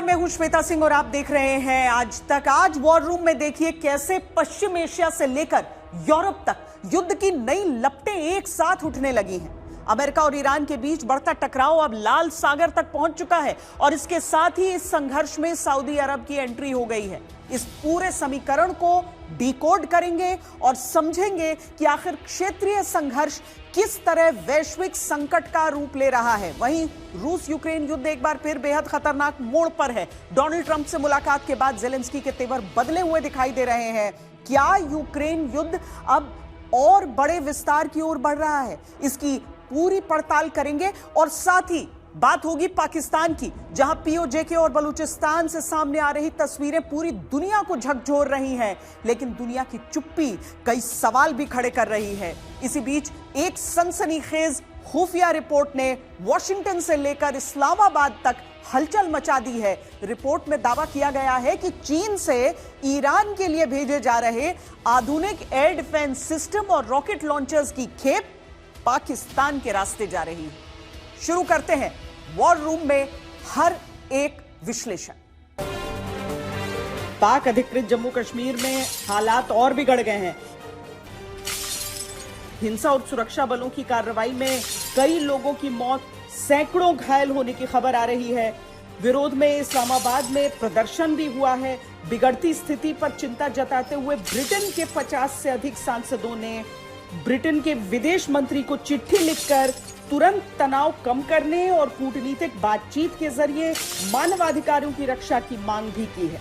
नमस्कार, मैं हूं श्वेता सिंह और आप देख रहे हैं आज तक। आज वॉर रूम में देखिए कैसे पश्चिम एशिया से लेकर यूरोप तक युद्ध की नई लपटें एक साथ उठने लगी हैं। अमेरिका और ईरान के बीच बढ़ता टकराव अब लाल सागर तक पहुंच चुका है और इसके साथ ही इस संघर्ष में सऊदी अरब की एंट्री हो गई है। इस पूरे समीकरण को डिकोड करेंगे और समझेंगे कि आखिर क्षेत्रीय संघर्ष किस तरह वैश्विक संकट का रूप ले रहा है। वहीं रूस यूक्रेन युद्ध एक बार फिर बेहद खतरनाक मोड़ पर है। डोनाल्ड ट्रंप से मुलाकात के बाद जेलेंस्की के तेवर बदले हुए दिखाई दे रहे हैं। क्या यूक्रेन युद्ध अब और बड़े विस्तार की ओर बढ़ रहा है? इसकी पूरी पड़ताल करेंगे और साथ ही बात होगी पाकिस्तान की, जहां पीओजेके और बलूचिस्तान से सामने आ रही तस्वीरें पूरी दुनिया को झकझोर रही हैं, लेकिन दुनिया की चुप्पी कई सवाल भी खड़े कर रही है। इसी बीच एक सनसनीखेज खुफिया रिपोर्ट ने वॉशिंगटन से लेकर इस्लामाबाद तक हलचल मचा दी है। रिपोर्ट में दावा किया गया है कि चीन से ईरान के लिए भेजे जा रहे आधुनिक एयर डिफेंस सिस्टम और रॉकेट लॉन्चर्स की खेप पाकिस्तान के रास्ते जा रही है। शुरू करते हैं वॉर रूम में हर एक विश्लेषण। पाक अधिकृत जम्मू कश्मीर में हालात और बिगड़ गए हैं। हिंसा और सुरक्षा बलों की कार्रवाई में कई लोगों की मौत, सैकड़ों घायल होने की खबर आ रही है। विरोध में इस्लामाबाद में प्रदर्शन भी हुआ है। बिगड़ती स्थिति पर चिंता जताते हुए ब्रिटेन के 50 से अधिक सांसदों ने ब्रिटेन के विदेश मंत्री को चिट्ठी लिखकर तुरंत तनाव कम करने और कूटनीतिक बातचीत के जरिए मानवाधिकारों की रक्षा की मांग भी की है।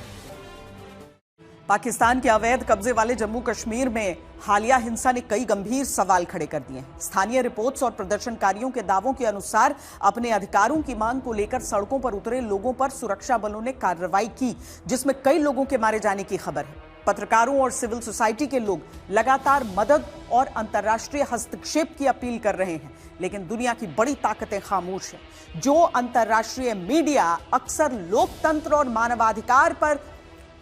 पाकिस्तान के अवैध कब्जे वाले जम्मू कश्मीर में हालिया हिंसा ने कई गंभीर सवाल खड़े कर दिए हैं। स्थानीय रिपोर्ट्स और प्रदर्शनकारियों के दावों के अनुसार अपने अधिकारों की मांग को लेकर सड़कों पर उतरे लोगों पर सुरक्षा बलों ने कार्रवाई की, जिसमें कई लोगों के मारे जाने की खबर है। पत्रकारों और सिविल सोसाइटी के लोग लगातार मदद और अंतर्राष्ट्रीय हस्तक्षेप की अपील कर रहे हैं, लेकिन दुनिया की बड़ी ताकतें खामोश हैं। जो अंतर्राष्ट्रीय मीडिया अक्सर लोकतंत्र और मानवाधिकार पर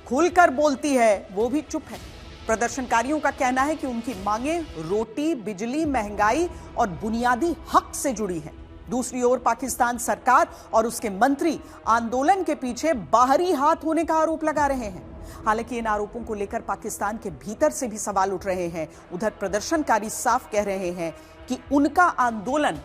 खुलकर बोलती है, वो भी चुप है। प्रदर्शनकारियों का कहना है कि उनकी मांगें रोटी, बिजली, महंगाई और बुनियादी हक से जुड़ी हैं। दूसरी ओर पाकिस्तान सरकार और उसके मंत्री आंदोलन के पीछे बाहरी हाथ होने का आरोप लगा रहे हैं। हालांकि इन आरोपों को लेकर पाकिस्तान के भीतर से भी सवाल उठ रहे हैं। उधर प्रदर्शनकारी साफ कह रहे हैं कि उनका आंदोलन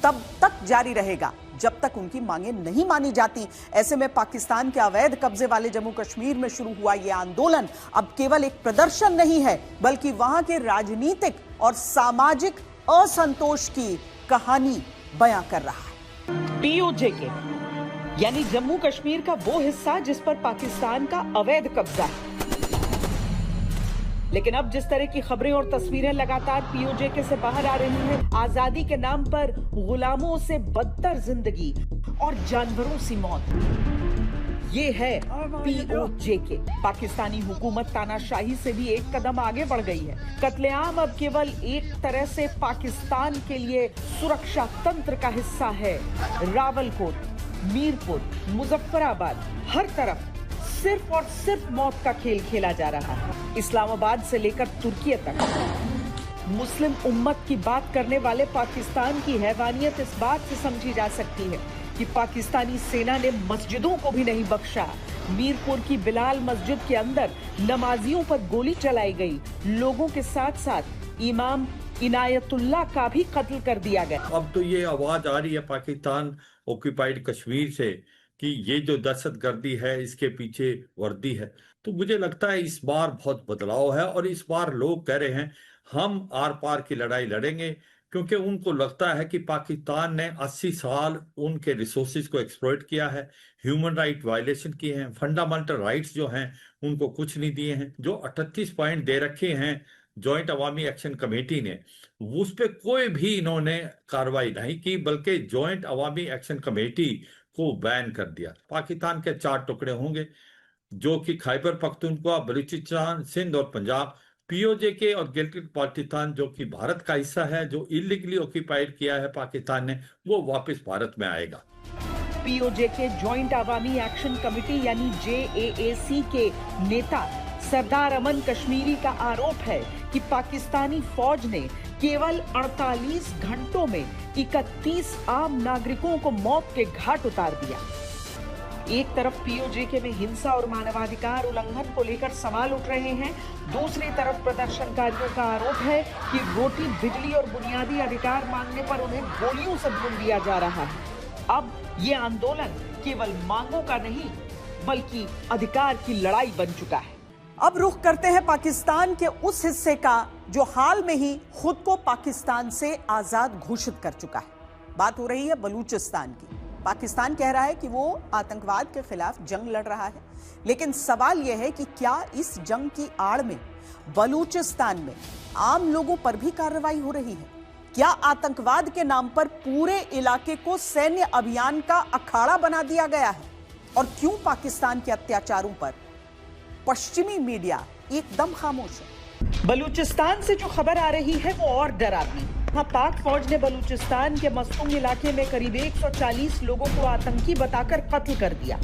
तब तक जारी रहेगा जब तक उनकी मांगें नहीं मानी जाती। ऐसे में पाकिस्तान के अवैध कब्जे वाले जम्मू कश्मीर में शुरू हुआ यह आंदोलन अब केवल एक प्रदर्शन नहीं है, बल्कि वहां के राजनीतिक और सामाजिक असंतोष की कहानी बयां कर रहा है। पीओजेके यानी जम्मू कश्मीर का वो हिस्सा जिस पर पाकिस्तान का अवैध कब्जा है। लेकिन अब जिस तरह की खबरें और तस्वीरें लगातार पीओजेके से बाहर आ रही हैं, आजादी के नाम पर गुलामों से बदतर जिंदगी और जानवरों सी मौत, ये है पीओजेके। पाकिस्तानी हुकूमत तानाशाही से भी एक कदम आगे बढ़ गई है। कत्लेआम अब केवल एक तरह से पाकिस्तान के लिए सुरक्षा तंत्र का हिस्सा है। रावलकोट, मीरपुर, मुजफ्फराबाद, हर तरफ सिर्फ और सिर्फ मौत का खेल खेला जा रहा है। इस्लामाबाद से लेकर तुर्की तक मुस्लिम उम्मत की बात करने वाले पाकिस्तान की हैवानियत इस बात से समझी जा सकती है कि पाकिस्तानी सेना ने मस्जिदों को भी नहीं बख्शा। मीरपुर की बिलाल मस्जिद के अंदर नमाजियों पर गोली चलाई गई। लोगों के साथ साथ इमाम इनायतुल्लाह का भी कत्ल कर दिया गया। अब तो ये आवाज आ रही है पाकिस्तान ऑक्यूपाइड कश्मीर से कि ये जो दहशतगर्दी है इसके पीछे वर्दी है। तो मुझे लगता है इस बार बहुत बदलाव है और इस बार लोग कह रहे हैं हम आर पार की लड़ाई लड़ेंगे, क्योंकि उनको लगता है कि पाकिस्तान ने 80 साल उनके रिसोर्सेज को एक्सप्लॉइट किया है, ह्यूमन राइट वायलेशन किए हैं, फंडामेंटल राइट्स जो हैं उनको कुछ नहीं दिए हैं। जो 38 पॉइंट दे रखे हैं जॉइंट अवामी एक्शन कमेटी ने, उस पर कोई भी इन्होंने कार्रवाई नहीं की, बल्कि जॉइंट अवामी एक्शन कमेटी को बैन कर दिया। पाकिस्तान के 4 टुकड़े होंगे जो कि खैबर पख्तूनख्वा, बलूचिस्तान, सिंध और पंजाब। पीओजेके और गिलगित बाल्टिस्तान जो कि भारत का हिस्सा है, जो इलीगली ऑक्यूपाइड किया है पाकिस्तान ने, वो वापस भारत में आएगा। पीओजेके जॉइंट अवामी एक्शन कमेटी यानी जेएएसी के नेता सरदार अमन कश्मीरी का आरोप है कि पाकिस्तानी फौज ने केवल 48 घंटों में 31 आम नागरिकों को मौत के घाट उतार दिया। एक तरफ पीओजेके में हिंसा और मानवाधिकार उल्लंघन को लेकर सवाल उठ रहे हैं, दूसरी तरफ प्रदर्शनकारियों का आरोप है कि रोटी, बिजली और बुनियादी अधिकार मांगने पर उन्हें गोलियों से भून दिया जा रहा है। अब ये आंदोलन केवल मांगों का नहीं बल्कि अधिकार की लड़ाई बन चुका है। अब रुख करते हैं पाकिस्तान के उस हिस्से का जो हाल में ही खुद को पाकिस्तान से आजाद घोषित कर चुका है। बात हो रही है बलूचिस्तान की। पाकिस्तान कह रहा है कि वो आतंकवाद के खिलाफ जंग लड़ रहा है, लेकिन सवाल यह है कि क्या इस जंग की आड़ में बलूचिस्तान में आम लोगों पर भी कार्रवाई हो रही है? क्या आतंकवाद के नाम पर पूरे इलाके को सैन्य अभियान का अखाड़ा बना दिया गया है? और क्यों पाकिस्तान के अत्याचारों पर पश्चिमी मीडिया एकदम खामोश है? बलूचिस्तान से जो खबर आ रही है वो और डरावनी। वहां पाक फौज ने बलूचिस्तान के मस्तूम इलाके में करीब 140 लोगों को आतंकी बताकर कत्ल कर दिया।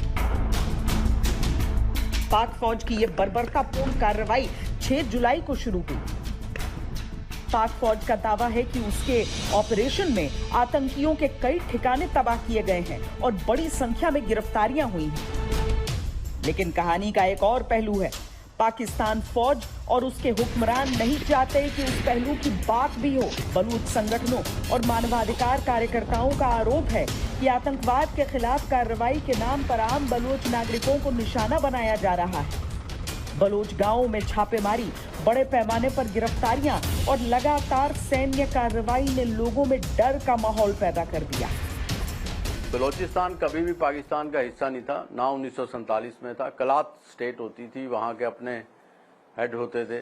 पाक फौज की यह बर्बरतापूर्ण कार्रवाई 6 जुलाई को शुरू हुई। पाक फौज का दावा है कि उसके ऑपरेशन में आतंकियों के कई ठिकाने तबाह किए गए हैं और बड़ी संख्या में गिरफ्तारियां हुई हैं। लेकिन कहानी का एक और पहलू है। पाकिस्तान फौज और उसके हुक्मरान नहीं चाहते कि उस पहलू की बात भी हो। बलूच संगठनों और मानवाधिकार कार्यकर्ताओं का आरोप है कि आतंकवाद के खिलाफ कार्रवाई के नाम पर आम बलूच नागरिकों को निशाना बनाया जा रहा है। बलूच गांवों में छापेमारी, बड़े पैमाने पर गिरफ्तारियां और लगातार सैन्य कार्रवाई ने लोगों में डर का माहौल पैदा कर दिया। बलूचिस्तान कभी भी पाकिस्तान का हिस्सा नहीं था, ना 1947 में था। कलात स्टेट होती थी, वहाँ के अपने हेड होते थे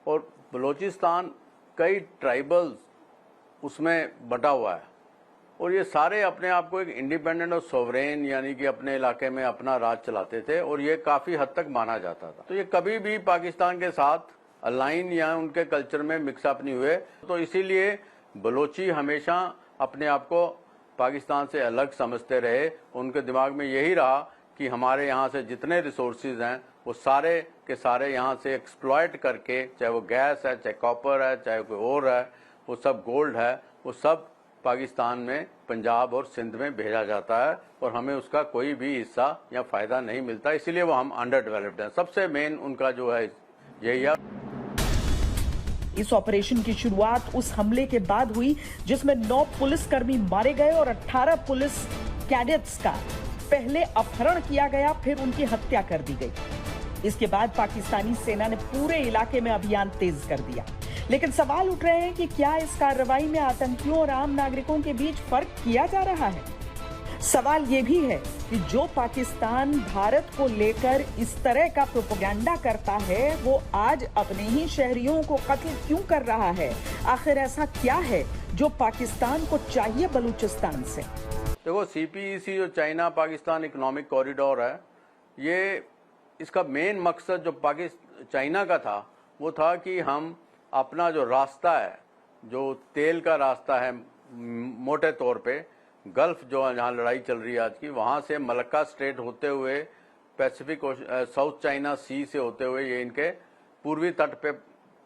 और बलूचिस्तान कई ट्राइबल्स उसमें बटा हुआ है और ये सारे अपने आप को एक इंडिपेंडेंट और सोवरेन यानी कि अपने इलाके में अपना राज चलाते थे और ये काफ़ी हद तक माना जाता था। तो ये कभी भी पाकिस्तान के साथ अलाइन या उनके कल्चर में मिक्सअप नहीं हुए। तो इसीलिए बलोची हमेशा अपने आप को पाकिस्तान से अलग समझते रहे। उनके दिमाग में यही रहा कि हमारे यहाँ से जितने रिसोर्सेज हैं वो सारे के सारे यहाँ से एक्सप्लॉयट करके, चाहे वो गैस है, चाहे कॉपर है, चाहे कोई और है, वो सब गोल्ड है, वो सब पाकिस्तान में, पंजाब और सिंध में भेजा जाता है और हमें उसका कोई भी हिस्सा या फायदा नहीं मिलता। इसीलिए वो हम अंडर डेवलप्ड हैं। सबसे मेन उनका जो है यही है। इस ऑपरेशन की शुरुआत उस हमले के बाद हुई जिसमें 9 पुलिसकर्मी मारे गए और 18 पुलिस कैडेट्स का पहले अपहरण किया गया, फिर उनकी हत्या कर दी गई। इसके बाद पाकिस्तानी सेना ने पूरे इलाके में अभियान तेज कर दिया। लेकिन सवाल उठ रहे हैं कि क्या इस कार्रवाई में आतंकियों और आम नागरिकों के बीच फर्क किया जा रहा है? सवाल यह भी है कि जो पाकिस्तान भारत को लेकर इस तरह का प्रोपेगेंडा करता है, वो आज अपने ही शहरियों को कत्ल क्यों कर रहा है? आखिर ऐसा क्या है जो पाकिस्तान को चाहिए बलूचिस्तान से? देखो, CPEC जो चाइना पाकिस्तान इकोनॉमिक कॉरिडोर है, ये इसका मेन मकसद जो चाइना का था वो था कि हम अपना जो रास्ता है, जो तेल का रास्ता है, मोटे तौर पे गल्फ जो जहाँ लड़ाई चल रही है आज की, वहाँ से मलक्का स्ट्रेट होते हुए पैसिफिक साउथ चाइना सी से होते हुए ये इनके पूर्वी तट पे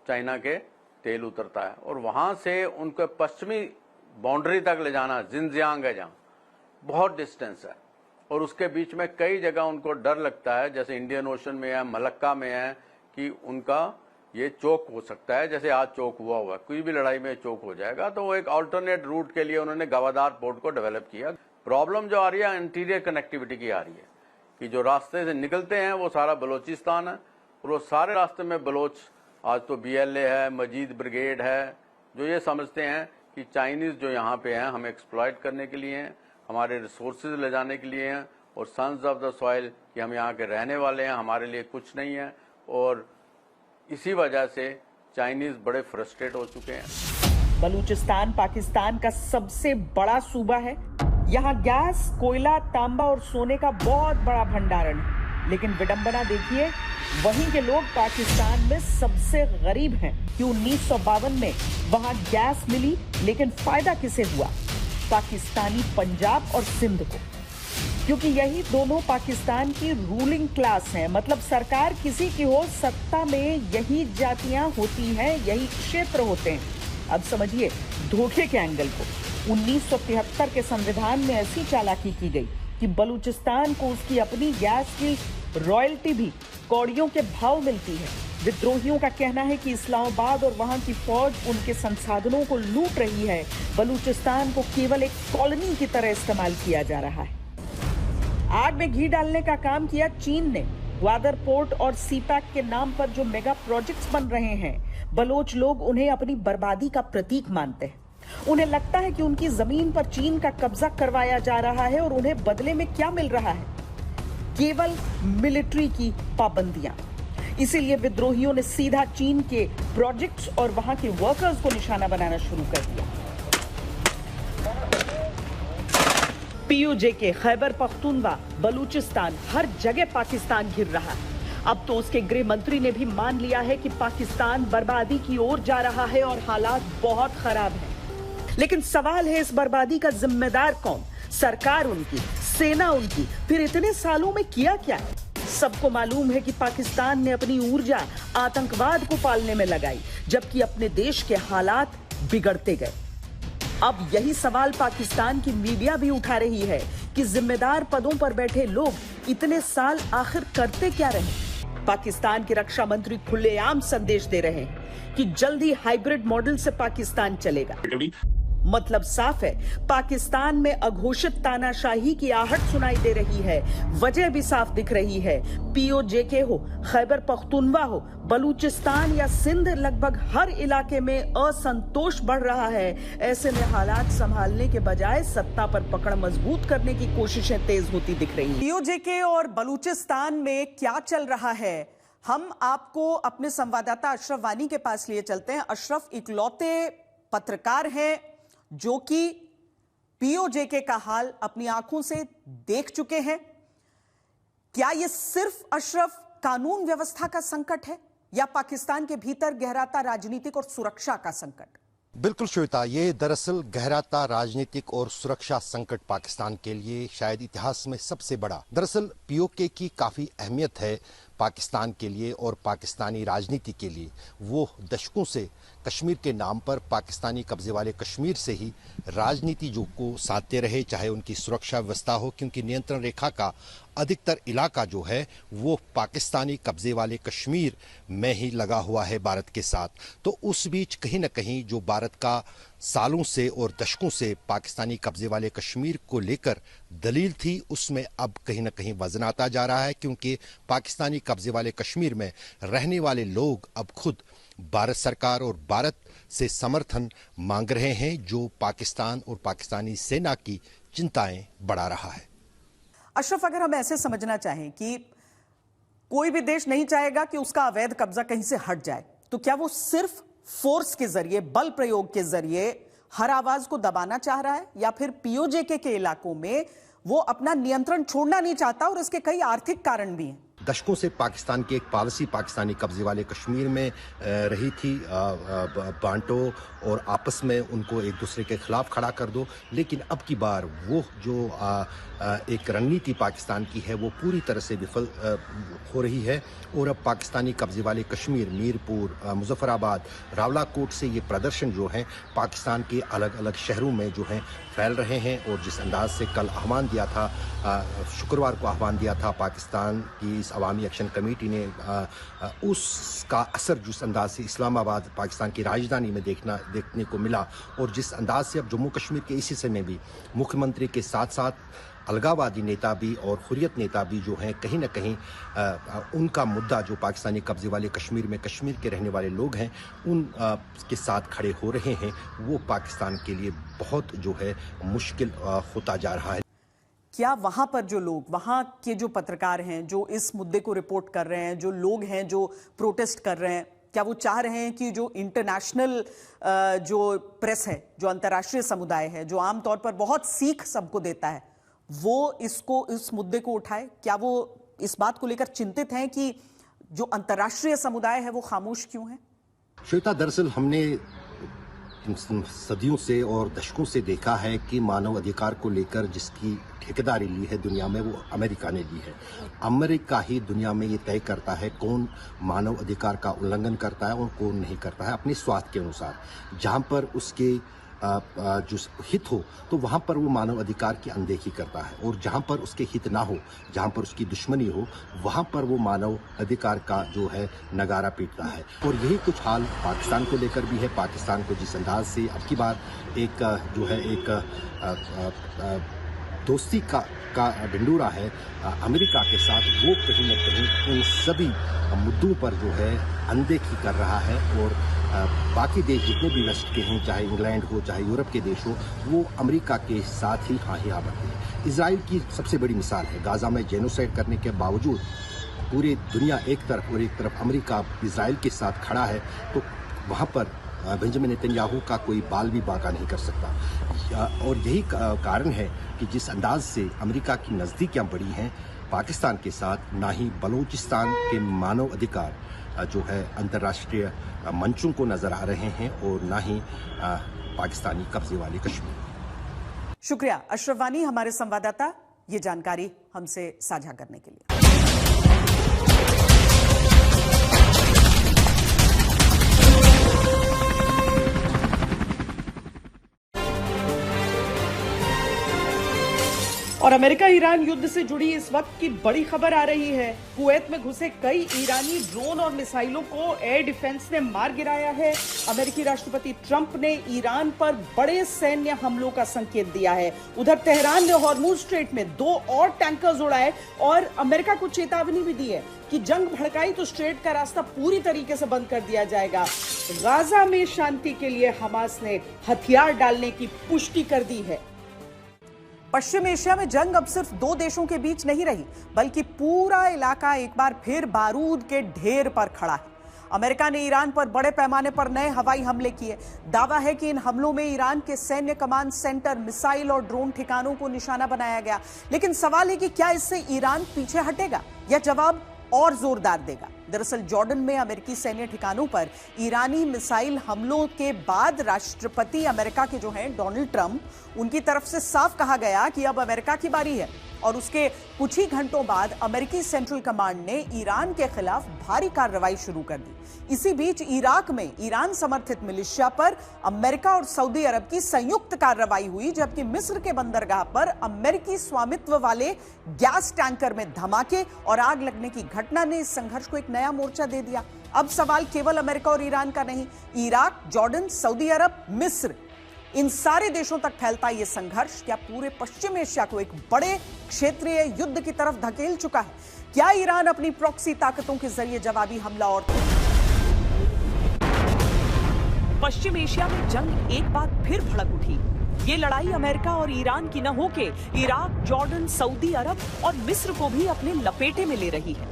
चाइना के तेल उतरता है और वहाँ से उनको पश्चिमी बाउंड्री तक ले जाना, जिनजियांग है जहाँ, बहुत डिस्टेंस है और उसके बीच में कई जगह उनको डर लगता है, जैसे इंडियन ओशन में है, मलक्का में है, कि उनका ये चोक हो सकता है। जैसे आज चोक हुआ है, कोई भी लड़ाई में चोक हो जाएगा। तो वो एक अल्टरनेट रूट के लिए उन्होंने गवादार पोर्ट को डेवलप किया। प्रॉब्लम जो आ रही है इंटीरियर कनेक्टिविटी की आ रही है कि जो रास्ते से निकलते हैं वो सारा बलोचिस्तान है और वो सारे रास्ते में बलोच, आज तो BLA है, मजीद ब्रिगेड है, जो ये समझते हैं कि चाइनीज जो यहाँ पे हैं हमें एक्सप्लॉइट करने के लिए हैं, हमारे रिसोर्सेज ले जाने के लिए हैं और सन्स ऑफ द सॉइल कि हम यहाँ के रहने वाले हैं, हमारे लिए कुछ नहीं है। और इसी वजह से चाइनीज बड़े फ्रस्ट्रेट हो चुके हैं। बलूचिस्तान पाकिस्तान का सबसे बड़ा सूबा है। यहाँ गैस, कोयला, तांबा और सोने का बहुत बड़ा भंडारण है। लेकिन विडंबना देखिए, वहीं के लोग पाकिस्तान में सबसे गरीब हैं कि 1952 में वहां गैस मिली, लेकिन फायदा किसे हुआ? पाकिस्तानी पंजाब और सिंध को, क्योंकि यही दोनों पाकिस्तान की रूलिंग क्लास हैं। मतलब सरकार किसी की हो, सत्ता में यही जातियां होती हैं, यही क्षेत्र होते हैं। अब समझिए धोखे के एंगल को। 1973 के संविधान में ऐसी चालाकी की गई कि बलूचिस्तान को उसकी अपनी गैस की रॉयल्टी भी कौड़ियों के भाव मिलती है। विद्रोहियों का कहना है कि इस्लामाबाद और वहां की फौज उनके संसाधनों को लूट रही है। बलूचिस्तान को केवल एक कॉलोनी की तरह इस्तेमाल किया जा रहा है। आग में घी डालने का काम किया चीन ने। ग्वादर पोर्ट और सीपैक के नाम पर जो मेगा प्रोजेक्ट्स बन रहे हैं, बलोच लोग उन्हें अपनी बर्बादी का प्रतीक मानते हैं। उन्हें लगता है कि उनकी जमीन पर चीन का कब्जा करवाया जा रहा है और उन्हें बदले में क्या मिल रहा है? केवल मिलिट्री की पाबंदियां। इसीलिए विद्रोहियों ने सीधा चीन के प्रोजेक्ट्स और वहां के वर्कर्स को निशाना बनाना शुरू कर दिया। पीओजे, खैबर पख्तूनवा, बलूचिस्तान, हर जगह पाकिस्तान घिर रहा है। अब तो उसके गृह मंत्री ने भी मान लिया है कि पाकिस्तान बर्बादी की ओर जा रहा है और हालात बहुत खराब हैं। लेकिन सवाल है, इस बर्बादी का जिम्मेदार कौन? सरकार उनकी, सेना उनकी, फिर इतने सालों में किया क्या है? सबको मालूम है कि पाकिस्तान ने अपनी ऊर्जा आतंकवाद को पालने में लगाई, जबकि अपने देश के हालात बिगड़ते गए। अब यही सवाल पाकिस्तान की मीडिया भी उठा रही है कि जिम्मेदार पदों पर बैठे लोग इतने साल आखिर करते क्या रहे? पाकिस्तान के रक्षा मंत्री खुलेआम संदेश दे रहे हैं कि जल्द ही हाइब्रिड मॉडल से पाकिस्तान चलेगा। मतलब साफ है, पाकिस्तान में अघोषित तानाशाही की आहट सुनाई दे रही है। वजह भी साफ दिख रही है। पीओजे हो, खैबर पख्तूनवा हो, बलूचिस्तान या सिंध, लगभग हर इलाके में असंतोष बढ़ रहा है। ऐसे में हालात संभालने के बजाय सत्ता पर पकड़ मजबूत करने की कोशिशें तेज होती दिख रही हैं। पीओजे और बलूचिस्तान में क्या चल रहा है, हम आपको अपने संवाददाता अशरफ वानी के पास लिए चलते हैं। अशरफ इकलौते पत्रकार हैं जो कि पीओजे का हाल अपनी आंखों से देख चुके हैं। क्या यह सिर्फ अशरफ कानून व्यवस्था का संकट है या पाकिस्तान के भीतर गहराता राजनीतिक और सुरक्षा का संकट? बिल्कुल श्वेता, ये दरअसल गहराता राजनीतिक और सुरक्षा संकट पाकिस्तान के लिए शायद इतिहास में सबसे बड़ा। दरअसल पीओके की काफी अहमियत है पाकिस्तान के लिए और पाकिस्तानी राजनीति के लिए। वो दशकों से कश्मीर के नाम पर पाकिस्तानी कब्जे वाले कश्मीर से ही राजनीति जो को साधते रहे, चाहे उनकी सुरक्षा व्यवस्था हो, क्योंकि नियंत्रण रेखा का अधिकतर इलाका जो है वो पाकिस्तानी कब्जे वाले कश्मीर में ही लगा हुआ है भारत के साथ। तो उस बीच कहीं ना कहीं जो भारत का सालों से और दशकों से पाकिस्तानी कब्जे वाले कश्मीर को लेकर दलील थी, उसमें अब कहीं ना कहीं वजन आता जा रहा है, क्योंकि पाकिस्तानी कब्जे वाले कश्मीर में रहने वाले लोग अब खुद भारत सरकार और भारत से समर्थन मांग रहे हैं, जो पाकिस्तान और पाकिस्तानी सेना की चिंताएं बढ़ा रहा है। अशरफ, अगर हम ऐसे समझना चाहें कि कोई भी देश नहीं चाहेगा कि उसका अवैध कब्जा कहीं से हट जाए, तो क्या वो सिर्फ फोर्स के जरिए, बल प्रयोग के जरिए हर आवाज को दबाना चाह रहा है, या फिर पीओजे के इलाकों में वो अपना नियंत्रण छोड़ना नहीं चाहता और इसके कई आर्थिक कारण भी हैं? दशकों से पाकिस्तान की एक पॉलिसी पाकिस्तानी कब्जे वाले कश्मीर में रही थी, बांटो और आपस में उनको एक दूसरे के खिलाफ खड़ा कर दो। लेकिन अब की बार वो जो एक रणनीति पाकिस्तान की है वो पूरी तरह से विफल हो रही है और अब पाकिस्तानी कब्जे वाले कश्मीर, मीरपुर, मुजफ्फराबाद, रावलाकोट से ये प्रदर्शन जो है पाकिस्तान के अलग अलग शहरों में जो है फैल रहे हैं। और जिस अंदाज से कल आह्वान दिया था, शुक्रवार को आह्वान दिया था पाकिस्तान की इस अवामी एक्शन कमेटी ने, उसका असर जिस अंदाज से इस्लामाबाद पाकिस्तान की राजधानी में देखने को मिला, और जिस अंदाज से अब जम्मू कश्मीर के इस हिस्से में भी मुख्यमंत्री के साथ साथ अलगावादी नेता भी और हुर्रियत नेता भी जो हैं कहीं ना कहीं उनका मुद्दा जो पाकिस्तानी कब्जे वाले कश्मीर में कश्मीर के रहने वाले लोग हैं उन के साथ खड़े हो रहे हैं, वो पाकिस्तान के लिए बहुत जो है मुश्किल होता जा रहा है। क्या वहां पर जो लोग, वहां के जो पत्रकार हैं जो इस मुद्दे को रिपोर्ट कर रहे हैं, जो लोग हैं जो प्रोटेस्ट कर रहे हैं, क्या वो चाह रहे हैं कि जो इंटरनेशनल जो प्रेस है, जो अंतर्राष्ट्रीय समुदाय है, जो आमतौर पर बहुत सीख सबको देता है, वो इस मुद्दे को उठाए? क्या वो इस बात को लेकर चिंतित हैं कि जो अंतर्राष्ट्रीय समुदाय है वो खामोश क्यों है? श्वेता, दरअसल हमने सदियों से और दशकों से देखा है कि मानव अधिकार को लेकर जिसकी ठेकेदारी ली है दुनिया में वो अमेरिका ने ली है। अमेरिका ही दुनिया में ये तय करता है कौन मानव अधिकार का उल्लंघन करता है और कौन नहीं करता है अपने स्वार्थ के अनुसार। जहां पर उसके जो हित हो, तो वहाँ पर वो मानव अधिकार की अनदेखी करता है, और जहाँ पर उसके हित ना हो, जहाँ पर उसकी दुश्मनी हो, वहाँ पर वो मानव अधिकार का जो है नगारा पीटता है। और यही कुछ हाल पाकिस्तान को लेकर भी है। पाकिस्तान को जिस अंदाज से अब की बार एक जो है एक दोस्ती का ढिंढोरा है अमेरिका के साथ, वो कहीं न कहीं इन सभी मुद्दों पर जो है अनदेखी कर रहा है। और बाकी देश जितने भी वेस्ट के हैं, चाहे इंग्लैंड हो चाहे यूरोप के देश हो, वो अमेरिका के साथ ही हाँ बढ़ते हैं। इजराइल की सबसे बड़ी मिसाल है। गाजा में जेनोसाइड करने के बावजूद पूरी दुनिया एक तरफ और एक तरफ अमेरिका इजराइल के साथ खड़ा है, तो वहाँ पर बेंजामिन नेतन्याहू का कोई बाल भी बांका नहीं कर सकता। और यही कारण है कि जिस अंदाज से अमेरिका की नज़दीकियाँ बढ़ी हैं पाकिस्तान के साथ, ना ही बलूचिस्तान के मानव अधिकार जो है अंतर्राष्ट्रीय मंचों को नजर आ रहे हैं, और ना ही पाकिस्तानी कब्जे वाले कश्मीर। शुक्रिया अशरफ वानी, हमारे संवाददाता, ये जानकारी हमसे साझा करने के लिए। और अमेरिका ईरान युद्ध से जुड़ी इस वक्त की बड़ी खबर आ रही है। कुवैत में घुसे कई ईरानी ड्रोन और मिसाइलों को एयर डिफेंस ने मार गिराया है। अमेरिकी राष्ट्रपति ट्रंप ने ईरान पर बड़े सैन्य हमलों का संकेत दिया है। उधर तेहरान ने हॉर्मुज स्ट्रेट में 2 और टैंकर्स उड़ाए और अमेरिका को चेतावनी भी दी है कि जंग भड़काई तो स्ट्रेट का रास्ता पूरी तरीके से बंद कर दिया जाएगा। गाजा में शांति के लिए हमास ने हथियार डालने की पुष्टि कर दी है। पश्चिम एशिया में जंग अब सिर्फ 2 देशों के बीच नहीं रही, बल्कि पूरा इलाका एक बार फिर बारूद के ढेर पर खड़ा है। अमेरिका ने ईरान पर बड़े पैमाने पर नए हवाई हमले किए। दावा है कि इन हमलों में ईरान के सैन्य कमांड सेंटर, मिसाइल और ड्रोन ठिकानों को निशाना बनाया गया। लेकिन सवाल है कि क्या इससे ईरान पीछे हटेगा या जवाब और जोरदार देगा। दरअसल जॉर्डन में अमेरिकी सैन्य ठिकानों पर ईरानी मिसाइल हमलों के बाद राष्ट्रपति अमेरिका के जो हैं डोनाल्ड ट्रंप, उनकी तरफ से साफ कहा गया कि अब अमेरिका की बारी है। और उसके कुछ ही घंटों बाद अमेरिकी सेंट्रल कमांड ने ईरान के खिलाफ भारी कार्रवाई शुरू कर दी। इसी बीच इराक में ईरान समर्थित मिलिशिया पर अमेरिका और सऊदी अरब की संयुक्त कार्रवाई हुई, जबकि मिस्र के बंदरगाह पर अमेरिकी स्वामित्व वाले गैस टैंकर में धमाके और आग लगने की घटना ने इस संघर्ष को एक नया मोर्चा दे दिया। अब सवाल केवल अमेरिका और ईरान का नहीं, इराक, जॉर्डन, सऊदी अरब, मिस्र, इन सारे देशों तक फैलता यह संघर्ष क्या पूरे पश्चिम एशिया को एक बड़े क्षेत्रीय युद्ध की तरफ धकेल चुका है? क्या ईरान अपनी प्रॉक्सी ताकतों के जरिए जवाबी हमला और पश्चिम एशिया में जंग एक बार फिर भड़क उठी। ये लड़ाई अमेरिका और ईरान की न होके इराक, जॉर्डन, सऊदी अरब और मिस्र को भी अपने लपेटे में ले रही है।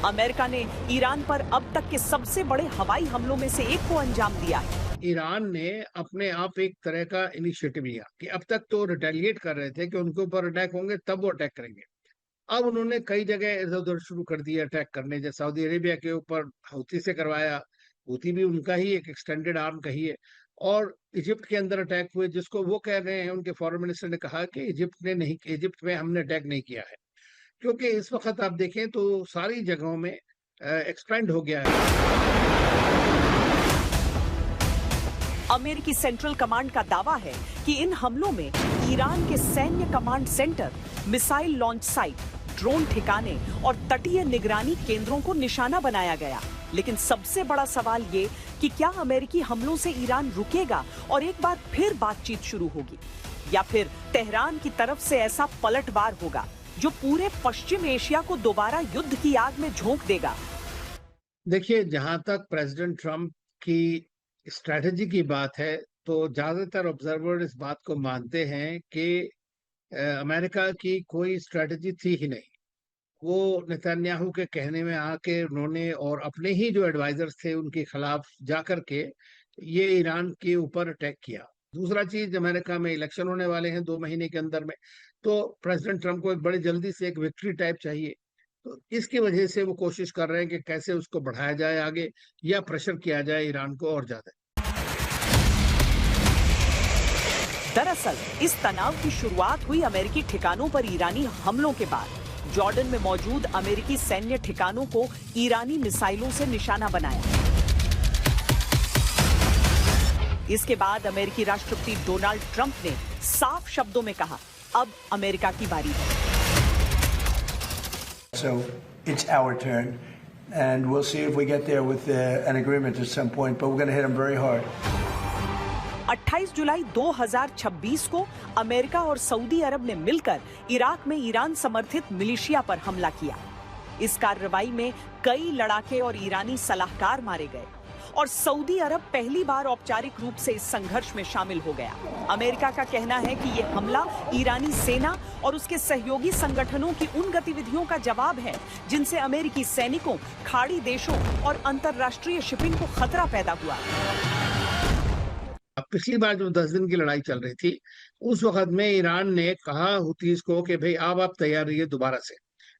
अमेरिका ने ईरान पर अब तक के सबसे बड़े हवाई हमलों में से एक को अंजाम दिया है। ईरान ने अपने आप एक तरह का इनिशिएटिव लिया कि अब तक तो रिटेलिएट कर रहे थे कि उनके ऊपर अटैक होंगे तब वो अटैक करेंगे। अब उन्होंने कई जगह इधर उधर शुरू कर दिया अटैक करने, जैसे सऊदी अरेबिया के ऊपर हूती से करवाया, हूती भी उनका ही एक एक्सटेंडेड आर्म कहिए, और इजिप्ट के अंदर अटैक हुए, जिसको वो कह रहे हैं, उनके फॉरेन मिनिस्टर ने कहा कि इजिप्ट में हमने अटैक नहीं किया है, क्योंकि इस वक्त आप देखें तो सारी जगहों में एक्सपेंड हो गया है। अमेरिकी सेंट्रल कमांड का दावा है कि इन हमलों में ईरान के सैन्य command centre, missile launch site, drone ठिकाने और तटीय निगरानी केंद्रों को निशाना बनाया गया। लेकिन सबसे बड़ा सवाल ये कि क्या अमेरिकी हमलों से ईरान रुकेगा और एक बार फिर बातचीत शुरू होगी, या फिर तेहरान की तरफ से ऐसा पलटवार होगा जो पूरे पश्चिम एशिया को दोबारा युद्ध की आग में झोंक देगा। देखिए, जहां तक प्रेसिडेंट ट्रंप की स्ट्रैटेजी की बात है, तो ज्यादातर ऑब्जर्वर इस बात को मानते हैं कि अमेरिका की कोई स्ट्रैटेजी थी ही नहीं। वो नेतन्याहू के कहने में आके उन्होंने और अपने ही जो एडवाइजर्स थे उनके खिलाफ जाकर के ये ईरान के ऊपर अटैक किया। दूसरा चीज, अमेरिका में इलेक्शन होने वाले हैं 2 महीने के अंदर में, तो प्रेसिडेंट ट्रंप को एक बड़ी जल्दी से एक विक्ट्री टाइप चाहिए, तो इसकी वजह से वो कोशिश कर रहे हैं कि कैसे उसको बढ़ाया जाए आगे, या प्रेशर किया जाए ईरान को और ज्यादा। दरअसल इस तनाव की शुरुआत हुई अमेरिकी ठिकानों पर ईरानी हमलों के बाद। जॉर्डन में मौजूद अमेरिकी सैन्य ठिकानों को ईरानी मिसाइलों से निशाना बनाया। इसके बाद अमेरिकी राष्ट्रपति डोनाल्ड ट्रंप ने साफ शब्दों में कहा, अब अमेरिका की बारी है। So it's our turn, and we'll see if we get there with an agreement at some point, but we're going to hit them very hard. 28 जुलाई 2026 को अमेरिका और सऊदी अरब ने मिलकर इराक में ईरान समर्थित मिलिशिया पर हमला किया। इस कार्रवाई में कई लड़ाके और ईरानी सलाहकार मारे गए और सऊदी अरब पहली बार औपचारिक रूप से इस संघर्ष में शामिल हो गया। अमेरिका का कहना है कि यह हमला ईरानी सेना और उसके सहयोगी संगठनों की उन गतिविधियों का जवाब है जिनसे अमेरिकी सैनिकों, खाड़ी देशों और अंतर्राष्ट्रीय शिपिंग को खतरा पैदा हुआ। पिछली बार जो 10 दिन की लड़ाई चल रही थी, उस वक्त में ईरान ने कहा हुतीज को कि भाई अब आप तैयार रहिए दोबारा से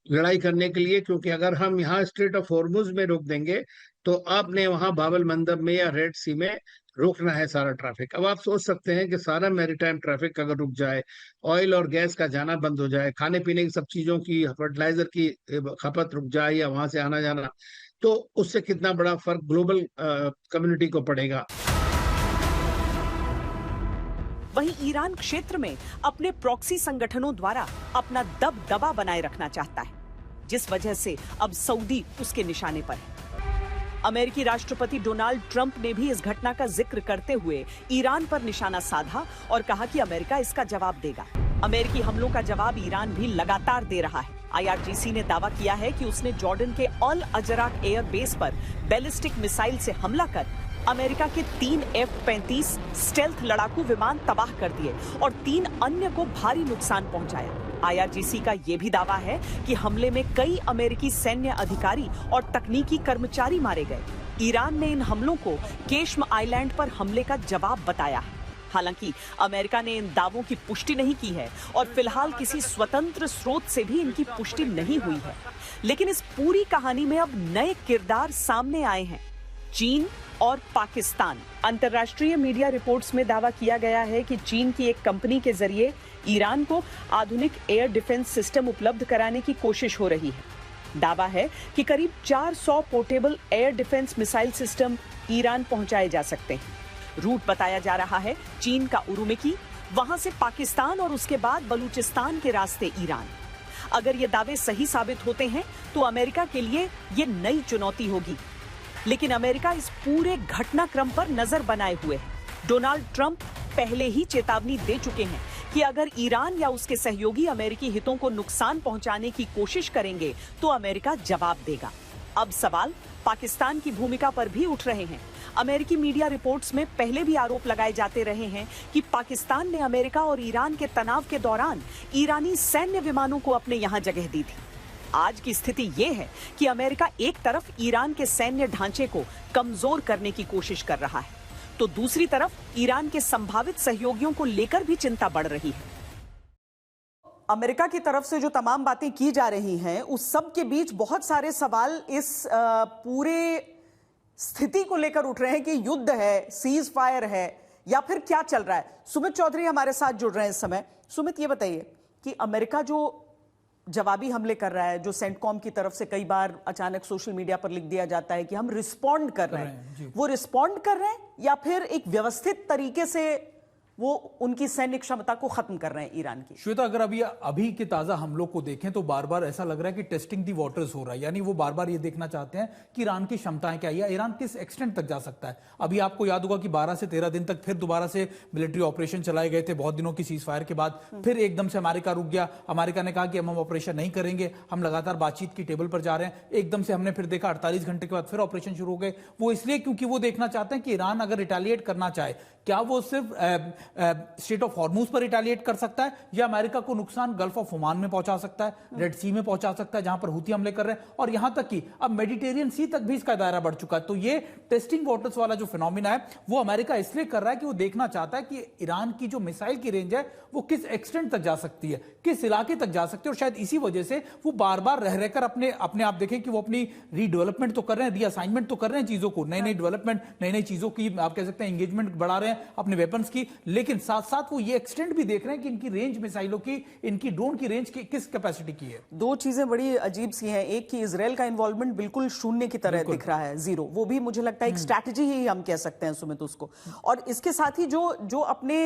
लड़ाई करने के लिए, क्योंकि अगर हम यहाँ स्ट्रेट ऑफ हॉर्मुज में रोक देंगे तो आपने वहां बाबल मंदब में या रेड सी में रोकना है सारा ट्रैफिक। अब आप सोच सकते हैं कि सारा मैरीटाइम ट्रैफिक अगर रुक जाए, ऑयल और गैस का जाना बंद हो जाए, खाने पीने की सब चीजों की, फर्टिलाइजर की खपत रुक जाए या वहां से आना जाना, तो उससे कितना बड़ा फर्क ग्लोबल कम्युनिटी को पड़ेगा। वहीं ईरान क्षेत्र में अपने प्रॉक्सी संगठनों द्वारा अपना दबदबा बनाए रखना चाहता है, जिस वजह से अब सऊदी उसके निशाने पर है। अमेरिकी राष्ट्रपति डोनाल्ड ट्रंप ने भी इस घटना का जिक्र करते हुए ईरान पर निशाना साधा और कहा कि अमेरिका इसका जवाब देगा। अमेरिकी हमलों का जवाब ईरान भी लगातार दे रहा है। IRGC ने दावा किया है कि उसने जॉर्डन के अल अजराक एयर बेस पर बैलिस्टिक मिसाइल से हमला कर अमेरिका के 3 F-35 स्टेल्थ लड़ाकू विमान तबाह कर दिए और 3 अन्य को भारी नुकसान पहुंचाया। IRGC का यह भी दावा है कि हमले में कई अमेरिकी सैन्य अधिकारी और तकनीकी कर्मचारी मारे गए। ईरान ने इन हमलों को केश्म आइलैंड पर हमले का जवाब बताया है। हालांकि अमेरिका ने इन दावों की पुष्टि नहीं की है और फिलहाल किसी स्वतंत्र स्रोत से भी इनकी पुष्टि नहीं हुई है। लेकिन इस पूरी कहानी में अब नए किरदार सामने आए हैं, चीन और पाकिस्तान। अंतर्राष्ट्रीय मीडिया रिपोर्ट्स में दावा किया गया है कि चीन की एक कंपनी के जरिए ईरान को आधुनिक एयर डिफेंस सिस्टम उपलब्ध कराने की कोशिश हो रही है। दावा है कि करीब 400 portable air defence missile system Iran पहुंचाए जा सकते हैं। रूट बताया जा रहा है चीन का उरुमिकी, वहां से पाकिस्तान और उसके बाद बलूचिस्तान के रास्ते ईरान। अगर ये दावे सही साबित होते हैं तो अमेरिका के लिए ये नई चुनौती होगी। लेकिन अमेरिका इस पूरे घटनाक्रम पर नजर बनाए हुए है। डोनाल्ड ट्रंप पहले ही चेतावनी दे चुके हैं कि अगर ईरान या उसके सहयोगी अमेरिकी हितों को नुकसान पहुंचाने की कोशिश करेंगे तो अमेरिका जवाब देगा। अब सवाल पाकिस्तान की भूमिका पर भी उठ रहे हैं। अमेरिकी मीडिया रिपोर्ट्स में पहले भी आरोप लगाए जाते रहे हैं कि पाकिस्तान ने अमेरिका और ईरान के तनाव के दौरान ईरानी सैन्य विमानों को अपने यहां जगह दी थी। आज की स्थिति यह है कि अमेरिका एक तरफ ईरान के सैन्य ढांचे को कमजोर करने की कोशिश कर रहा है, तो दूसरी तरफ ईरान के संभावित सहयोगियों को लेकर भी चिंता बढ़ रही है। अमेरिका की तरफ से जो तमाम बातें की जा रही हैं, उस सब के बीच बहुत सारे सवाल इस पूरे स्थिति को लेकर उठ रहे हैं कि युद्ध है, सीज फायर है या फिर क्या चल रहा है। सुमित चौधरी हमारे साथ जुड़ रहे हैं इस समय। सुमित, ये बताइए कि अमेरिका जो जवाबी हमले कर रहा है, जो सेंटकॉम की तरफ से कई बार अचानक सोशल मीडिया पर लिख दिया जाता है कि हम रिस्पॉन्ड कर रहे हैं, वो रिस्पॉन्ड कर रहे हैं या फिर एक व्यवस्थित तरीके से वो उनकी सैन्य क्षमता को खत्म कर रहे हैं ईरान की? श्वेता, अगर अभी के ताजा हमलों को देखें तो बार बार ऐसा लग रहा है कि टेस्टिंग दी वाटर्स हो रहा है, यानी वो बार बार ये देखना चाहते हैं कि ईरान की क्षमताएं क्या है या ईरान किस एक्सटेंट तक जा सकता है। अभी आपको याद होगा कि 12 से 13 दिन तक फिर दोबारा से मिलिट्री ऑपरेशन चलाए गए थे बहुत दिनों की सीज फायर के बाद। फिर एकदम से अमेरिका रुक गया। अमेरिका ने कहा कि हम ऑपरेशन नहीं करेंगे, हम लगातार बातचीत की टेबल पर जा रहे हैं। एकदम से हमने फिर देखा 48 घंटे के बाद फिर ऑपरेशन शुरू हो गए। वो इसलिए क्योंकि वो देखना चाहते हैं कि ईरान अगर रिटेलिएट करना चाहे, क्या वो सिर्फ स्ट्रेट ऑफ हॉर्मुज पर रिटेलिएट कर सकता है या अमेरिका को नुकसान गल्फ ऑफ ओमान में पहुंचा सकता है, रेड सी में पहुंचा सकता है जहां पर हुती हमले कर रहे हैं, और यहां तक कि अब मेडिटेरियन सी तक भी इसका दायरा बढ़ चुका है। तो ये टेस्टिंग वाटर्स वाला जो फिनोमिना है वो अमेरिका इसलिए कर रहा है कि वो देखना चाहता है कि ईरान की जो मिसाइल की रेंज है वो किस एक्सटेंट तक जा सकती है, किस इलाके तक जा सकती है। और शायद इसी वजह से वो बार बार रह रहकर अपने आप देखें कि वो अपनी रीडेवलपमेंट तो कर रहे हैं, रीअसाइनमेंट तो कर रहे हैं चीजों को, नई नई डेवलपमेंट, नई नई चीजों की आप कह सकते हैं एंगेजमेंट बढ़ा रहे हैं अपने वेपन्स की, लेकिन साथ साथ वो ये एक्सटेंड भी देख रहे हैं कि इनकी रेंज मिसाइलों की, इनकी ड्रोन की रेंज की किस कैपेसिटी की है। दो चीजें बड़ी अजीब सी हैं, एक कि इजराइल का इन्वॉल्वमेंट बिल्कुल शून्य की तरह दिख रहा है, जीरो। वो भी मुझे लगता है एक स्ट्रैटेजी ही हम कह सकते हैं सुमित उसको। और इसके साथ ही जो अपने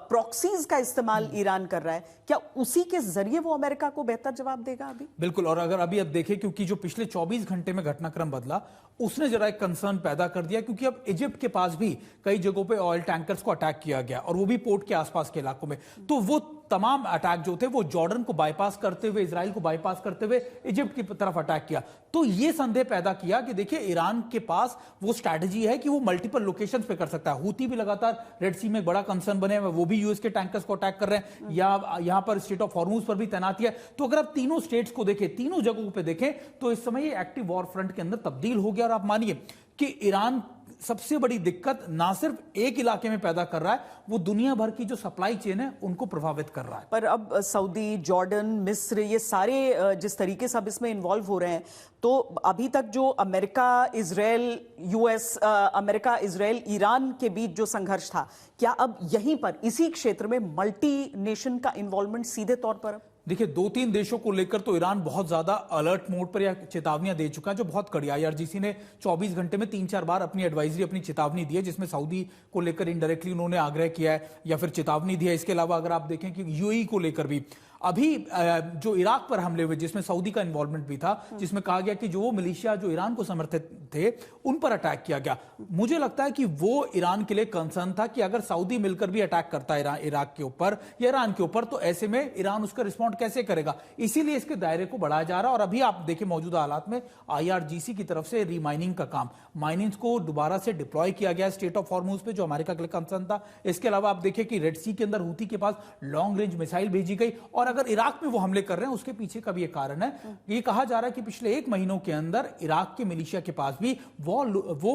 प्रॉक्सीज का इस्तेमाल ईरान कर रहा है, क्या उसी के जरिए वो अमेरिका को बेहतर जवाब देगा अभी? बिल्कुल। और अगर अभी अब देखें, क्योंकि जो पिछले 24 घंटे में घटनाक्रम बदला, उसने जरा एक कंसर्न पैदा कर दिया, क्योंकि अब इजिप्ट के पास भी कई जगहों पे ऑयल टैंकर्स को अटैक किया गया, और वो भी पोर्ट के आसपास के इलाकों में। तो वो तमाम अटैक जो थे वो जॉर्डन को बाईपास करते हुए, इजराइल को बाईपास करते हुए इजिप्ट की तरफ अटैक किया। तो ये संदेह पैदा किया कि देखिए, ईरान के पास वो स्ट्रैटेजी है कि वो मल्टीपल लोकेशंस पे कर सकता है। हूती भी लगातार रेड सी में बड़ा कंसर्न बने हुए, वो भी यूएस के टैंकर्स को अटैक कर रहे हैं, या यहां पर स्टेट ऑफ हॉर्मुज पर भी तैनाती है। तो अगर आप तीनों स्टेट्स को देखें, तीनों जगहों पे देखें, तो इस समय ये एक्टिव वॉर फ्रंट के अंदर तब्दील हो गया। और आप मानिए कि ईरान सबसे बड़ी दिक्कत ना सिर्फ एक इलाके में पैदा कर रहा है, वो दुनिया भर की जो सप्लाई चेन है उनको प्रभावित कर रहा है। पर अब सऊदी, जॉर्डन, मिस्र, ये सारे जिस तरीके से अब इसमें इन्वॉल्व हो रहे हैं, तो अभी तक जो America, Israel, US, America, Israel, Iran के बीच जो संघर्ष था, क्या अब यहीं पर इसी क्षेत्र में मल्टी नेशन का इन्वॉल्वमेंट सीधे तौर पर? देखिए, 2-3 देशों को लेकर तो ईरान बहुत ज्यादा अलर्ट मोड पर या चेतावनियां दे चुका है, जो बहुत कड़ी। IRGC ने 24 घंटे में 3-4 बार अपनी एडवाइजरी, अपनी चेतावनी दी है, जिसमें सऊदी को लेकर इनडायरेक्टली उन्होंने आग्रह किया है या फिर चेतावनी दी है। इसके अलावा अगर आप देखें कि UAE को लेकर भी अभी जो इराक पर हमले हुए, जिसमें सऊदी का इन्वॉल्वमेंट भी था, जिसमें कहा गया कि जो मिलिशिया जो ईरान को समर्थित थे उन पर अटैक किया गया। मुझे लगता है कि वो ईरान के लिए कंसर्न था कि अगर सऊदी मिलकर भी अटैक करता है इराक के ऊपर या ईरान के ऊपर, तो ऐसे में ईरान उसका रिस्पॉन्ड कैसे करेगा। इसीलिए इसके दायरे को बढ़ाया जा रहा है। और अभी आप देखिए, मौजूदा हालात में IRGC की तरफ से रीमाइनिंग का काम, माइनिंग्स को दोबारा से डिप्लॉय किया गया स्टेट ऑफ हॉर्मुज पे, जो अमेरिका के लिए कंसर्न था। इसके अलावा आप देखिए कि रेड सी के अंदर हूती के पास लॉन्ग रेंज मिसाइल भेजी गई, और अगर इराक में वो हमले कर रहे हैं, उसके पीछे का भी एक कारण है। ये कहा जा रहा है कि पिछले 1 महीनों के अंदर इराक के मिलिशिया के पास भी वो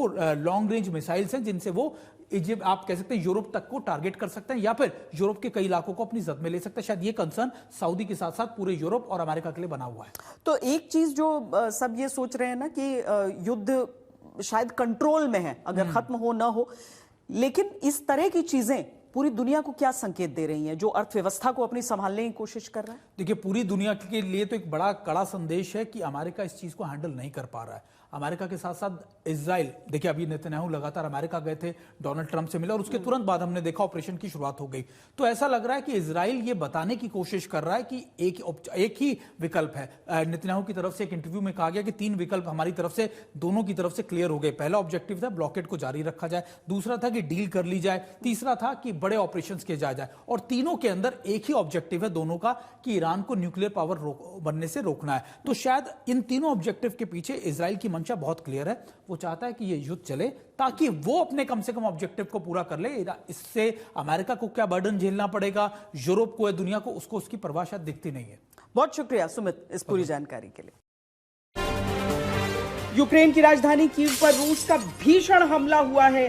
लॉन्ग रेंज मिसाइल्स हैं, जिनसे वो इजिप्ट, आप कह सकते हैं, यूरोप तक को टारगेट कर सकते हैं, या फिर यूरोप के कई इलाकों को अपनी जद में ले सकते हैं। शायद ये कंसर्न सऊदी के साथ साथ पूरे यूरोप और अमेरिका के लिए बना हुआ है। तो एक चीज जो सब ये सोच रहे हैं ना कि युद्ध शायद कंट्रोल में है, अगर खत्म हो ना हो, लेकिन इस तरह की चीजें पूरी दुनिया को क्या संकेत दे रही हैं, जो अर्थव्यवस्था को अपनी संभालने की कोशिश कर रहा है? देखिए, पूरी दुनिया के लिए तो एक बड़ा कड़ा संदेश है कि अमेरिका इस चीज को हैंडल नहीं कर पा रहा है। अमेरिका के साथ साथ इजराइल, देखिए अभी नेतन्याहू लगातार अमेरिका गए थे, डोनाल्ड ट्रंप से मिले, और उसके तुरंत बाद हमने देखा ऑपरेशन की शुरुआत हो गई। तो ऐसा लग रहा है कि इजराइल ये बताने की कोशिश कर रहा है कि एक ही विकल्प है। नेतन्याहू की तरफ से एक इंटरव्यू में कहा गया कि 3 विकल्प हमारी तरफ से, दोनों की तरफ से क्लियर हो गए। पहला ऑब्जेक्टिव था ब्लॉकेड को जारी रखा जाए, दूसरा था कि डील कर ली जाए, तीसरा था कि बड़े ऑपरेशन किए जाए। और तीनों के अंदर एक ही ऑब्जेक्टिव है दोनों का, कि ईरान को न्यूक्लियर पावर बनने से रोकना है। तो शायद इन तीनों ऑब्जेक्टिव के पीछे इजराइल की मंशा बहुत क्लियर है। वो चाहता है कि ये युद्ध चले, ताकि वो अपने कम से कम ऑब्जेक्टिव को पूरा कर ले। इससे अमेरिका को क्या बर्डन झेलना पड़ेगा, यूरोप को या दुनिया को, उसको उसकी परवाह शायद दिखती नहीं है। बहुत शुक्रिया सुमित इस पूरी जानकारी के लिए। यूक्रेन की राजधानी कीव पर रूस का भीषण हमला हुआ है।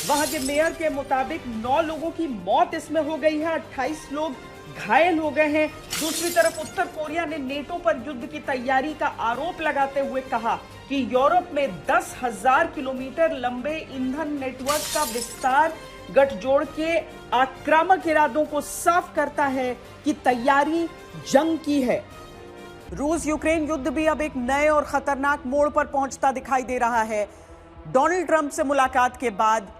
वहां के मेयर के मुताबिक 9 लोगों की मौत इसमें हो गई है, 28 लोग घायल हो गए हैं। दूसरी तरफ उत्तर कोरिया ने नेटो पर युद्ध की तैयारी का आरोप लगाते हुए कहा कि यूरोप में 10,000 किलोमीटर लंबे ईंधन नेटवर्क का विस्तार गठजोड़ के आक्रामक इरादों को साफ करता है कि तैयारी जंग की है। रूस यूक्रेन युद्ध भी अब एक नए और खतरनाक मोड़ पर पहुंचता दिखाई दे रहा है। डोनाल्ड ट्रंप से मुलाकात के बाद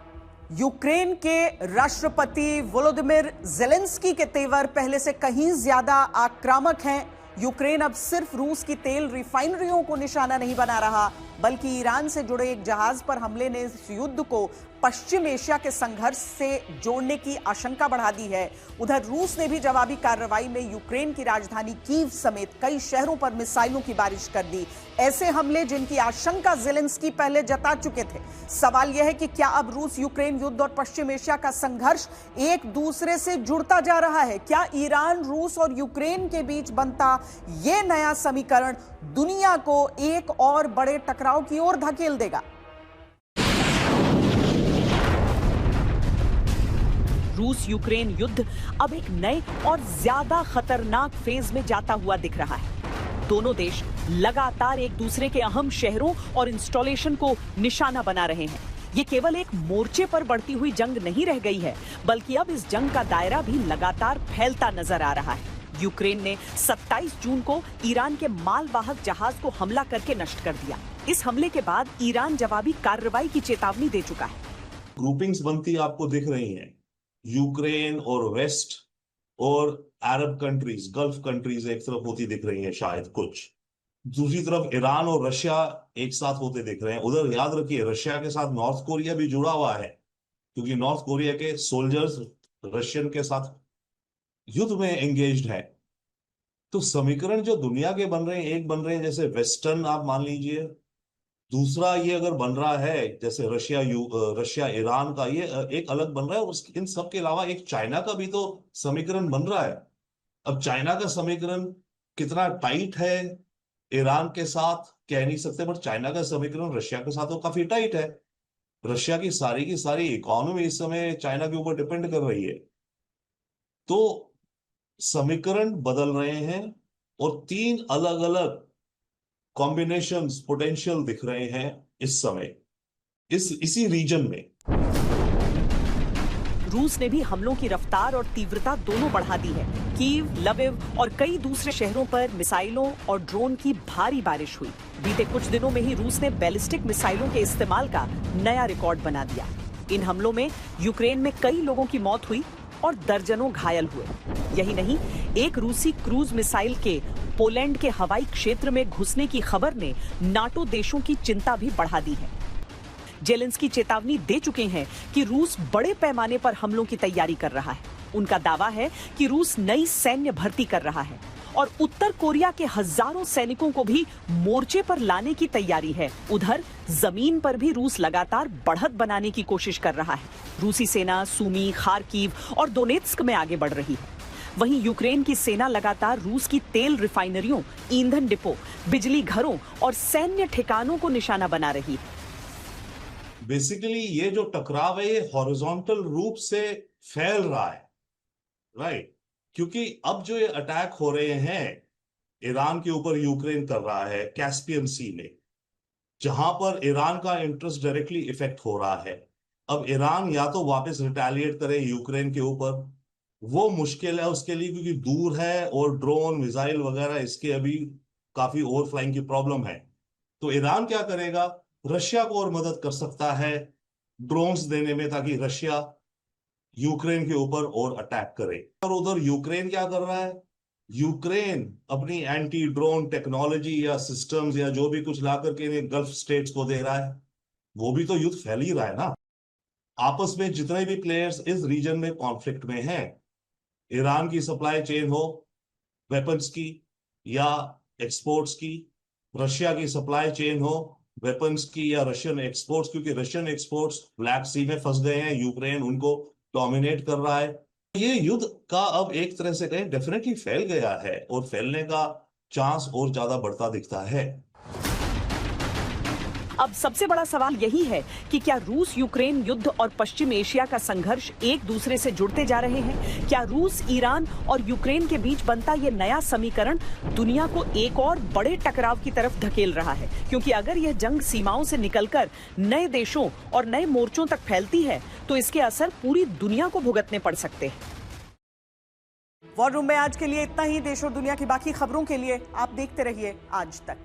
यूक्रेन के राष्ट्रपति वोलोदिमिर ज़ेलेंस्की के तेवर पहले से कहीं ज्यादा आक्रामक हैं। यूक्रेन अब सिर्फ रूस की तेल रिफाइनरियों को निशाना नहीं बना रहा, बल्कि ईरान से जुड़े एक जहाज पर हमले ने इस युद्ध को पश्चिम एशिया के संघर्ष से जोड़ने की आशंका बढ़ा दी है। उधर रूस ने भी जवाबी कार्रवाई में यूक्रेन की राजधानी कीव समेत कई शहरों पर मिसाइलों की बारिश कर दी। ऐसे हमले जिनकी आशंका ज़ेलेंस्की पहले जता चुके थे। सवाल यह है कि क्या अब रूस यूक्रेन युद्ध और पश्चिम एशिया का संघर्ष एक दूसरे से जुड़ता जा रहा है? क्या ईरान, रूस और यूक्रेन के बीच बनता यह नया समीकरण दुनिया को एक और बड़े टकराव की ओर धकेल देगा? रूस यूक्रेन युद्ध अब एक नए और ज्यादा खतरनाक फेज में जाता हुआ दिख रहा है। दोनों देश लगातार एक दूसरे के अहम शहरों और इंस्टॉलेशन को निशाना बना रहे हैं। ये केवल एक मोर्चे पर बढ़ती हुई जंग नहीं रह गई है, बल्कि अब इस जंग का दायरा भी लगातार फैलता नजर आ रहा है। यूक्रेन ने 27 जून को ईरान के मालवाहक जहाज को हमला करके नष्ट कर दिया। इस हमले के बाद ईरान जवाबी कार्रवाई की चेतावनी दे चुका है। ग्रुपिंग्स बनती आपको दिख रही हैं, यूक्रेन और वेस्ट और अरब कंट्रीज, गल्फ कंट्रीज एक तरफ होती दिख रही हैं शायद कुछ, दूसरी तरफ ईरान और रशिया एक साथ होते दिख रहे हैं। उधर याद रखिए रशिया के साथ नॉर्थ कोरिया भी जुड़ा हुआ है, क्योंकि नॉर्थ कोरिया के सोल्जर्स रशियन के साथ युद्ध में एंगेज्ड है। तो समीकरण जो दुनिया के बन रहे हैं, एक बन रहे हैं जैसे वेस्टर्न आप मान लीजिए, दूसरा ये अगर बन रहा है जैसे रशिया ईरान का, ये एक अलग बन रहा है। इन सब के अलावा एक चाइना का भी तो समीकरण बन रहा है। अब चाइना का समीकरण कितना टाइट है ईरान के साथ कह नहीं सकते, बट चाइना का समीकरण रशिया के साथ तो काफी टाइट है। रशिया की सारी इकोनॉमी इस समय चाइना के ऊपर डिपेंड कर रही है। तो समीकरण बदल रहे हैं और 3 अलग अलग कॉम्बिनेशंस पोटेंशियल दिख रहे हैं इस समय इसी रीजन में। रूस ने भी हमलों की रफ्तार और तीव्रता दोनों बढ़ा दी है। कीव, लविव और कई दूसरे शहरों पर मिसाइलों और ड्रोन की भारी बारिश हुई। बीते कुछ दिनों में ही रूस ने बैलिस्टिक मिसाइलों के इस्तेमाल का नया रिकॉर्ड बना दिया। इन हमलों में यूक्रेन में कई लोगों की मौत हुई और दर्जनों घायल हुए। यही नहीं, एक रूसी क्रूज मिसाइल के पोलैंड के हवाई क्षेत्र में घुसने की खबर ने नाटो देशों की चिंता भी बढ़ा दी है। जेलेंस्की चेतावनी दे चुके हैं कि रूस बड़े पैमाने पर हमलों की तैयारी कर रहा है। उनका दावा है कि रूस नई सैन्य भर्ती कर रहा है और उत्तर कोरिया के हजारों सैनिकों को भी मोर्चे पर लाने की तैयारी है। उधर जमीन पर भी रूस लगातार बढ़त बनाने की कोशिश कर रहा है। रूसी सेना सूमी, खार्किव और दोनेत्स्क में आगे बढ़ रही है। वहीं यूक्रेन की सेना लगातार रूस की तेल रिफाइनरियों, ईंधन डिपो, बिजली घरों और सैन्य ठिकानों को निशाना बना रही है। बेसिकली ये जो टकराव है ये हॉरिजॉन्टल रूप से फैल रहा है, राइट? क्योंकि अब जो ये अटैक हो रहे हैं ईरान के ऊपर, यूक्रेन कर रहा है कैस्पियन सी में, जहां पर ईरान का इंटरेस्ट डायरेक्टली इफेक्ट हो रहा है। अब ईरान या तो वापस रिटेलिएट करे यूक्रेन के ऊपर, वो मुश्किल है उसके लिए क्योंकि दूर है और ड्रोन, मिसाइल वगैरह इसके अभी काफी ओवरफ्लाइंग की प्रॉब्लम है। तो ईरान क्या करेगा? रशिया को और मदद कर सकता है ड्रोन्स देने में, ताकि रशिया यूक्रेन के ऊपर और अटैक करे। और उधर यूक्रेन क्या कर रहा है? यूक्रेन अपनी एंटी ड्रोन टेक्नोलॉजी या सिस्टम्स या जो भी कुछ ला करके गल्फ स्टेट्स को दे रहा है। वो भी तो युद्ध फैल ही रहा है ना। आपस में जितने भी प्लेयर्स इस रीजन में कॉन्फ्लिक्ट में हैं, ईरान की सप्लाई चेन हो वेपन्स की या एक्सपोर्ट्स की, रशिया की सप्लाई चेन हो वेपन्स की या रशियन एक्सपोर्ट्स, क्योंकि रशियन एक्सपोर्ट्स ब्लैक सी में फंस गए हैं, यूक्रेन उनको डोमिनेट कर रहा है। ये युद्ध का अब एक तरह से कहें डेफिनेटली फैल गया है और फैलने का चांस और ज्यादा बढ़ता दिखता है। अब सबसे बड़ा सवाल यही है कि क्या रूस यूक्रेन युद्ध और पश्चिम एशिया का संघर्ष एक दूसरे से जुड़ते जा रहे हैं? क्या रूस, ईरान और यूक्रेन के बीच बनता ये नया समीकरण दुनिया को एक और बड़े टकराव की तरफ धकेल रहा है? क्योंकि अगर यह जंग सीमाओं से निकलकर नए देशों और नए मोर्चों तक फैलती है तो इसके असर पूरी दुनिया को भुगतने पड़ सकते हैं। वॉर रूम में आज के लिए इतना ही। देश और दुनिया की बाकी खबरों के लिए आप देखते रहिए आज तक।